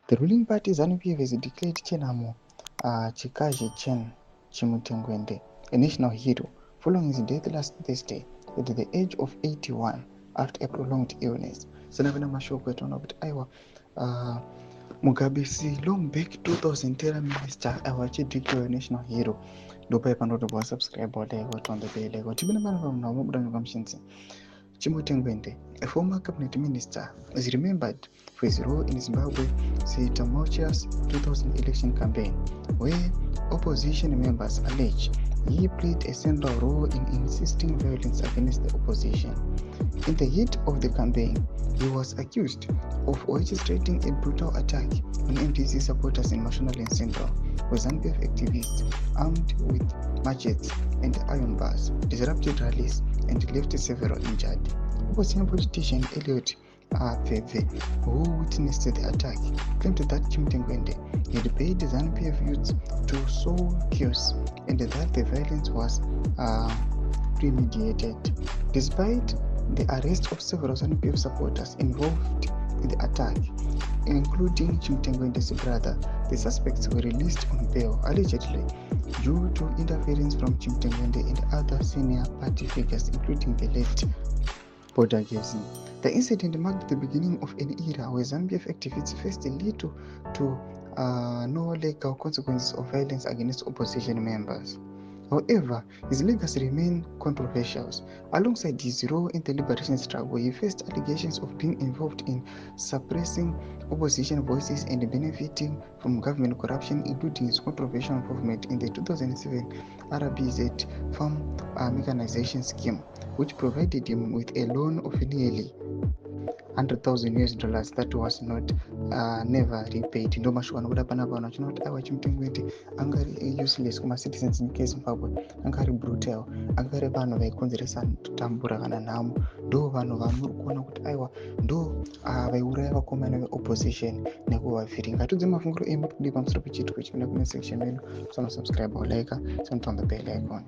The ruling party ZANU-PF has declared Chenamo Chikazi Chen Chimutengwende a national hero following his death last Thursday at the age of 81 after a prolonged illness. Sanavana mashoko etaona kuti aiwa Mugabe long back 2000 terror minister awachideclare a national hero ndopai panotobva subscribe wadaikoti on the bell like tibina pano pamuna unobuda nekamushinzi. Chimutengwende, a former cabinet minister, is remembered for his role in Zimbabwe's tumultuous 2000 election campaign, where opposition members allege he played a central role in insisting violence against the opposition. In the heat of the campaign, he was accused of orchestrating a brutal attack on MDC supporters in Mashonaland Central, where ZANU-PF activists armed with machetes and iron bars disrupted rallies and left several injured. Opposition politician Elliot Feve, who witnessed the attack, claimed that Chimutengwende had paid ZANU-PF youths to sow chaos and that the violence was premeditated. Despite the arrest of several ZANU-PF supporters involved in the attack, including Chimutengwende's brother, the suspects were released on bail, allegedly due to interference from Chimutengwende and other senior party figures, including the late Boda Gevzi. The incident marked the beginning of an era where ZANU-PF activists faced little to no legal consequences of violence against opposition members. However, his legacy remained controversial. Alongside his role in the liberation struggle, he faced allegations of being involved in suppressing opposition voices and benefiting from government corruption, including his controversial involvement in the 2007 RBZ farm mechanization scheme, which provided him with a loan of nearly $100,000 that was not never repaid. Ndo mashoko anobuda panapa anochina kuti aiwa Chimutengwende angari useless kuma citizens in Zimbabwe, angari brutal, angari vanhu vaikonzeresa kutambura kana nhamo, ndo vanhu vanogona kuti aiwa ndo vaiuraya vakomana veopposition nekuvavhiringa. Tudze mafunguro emu kudi pamusoro pechiitiko chikunda comment section menu. Subscribe or like, turn on the bell icon.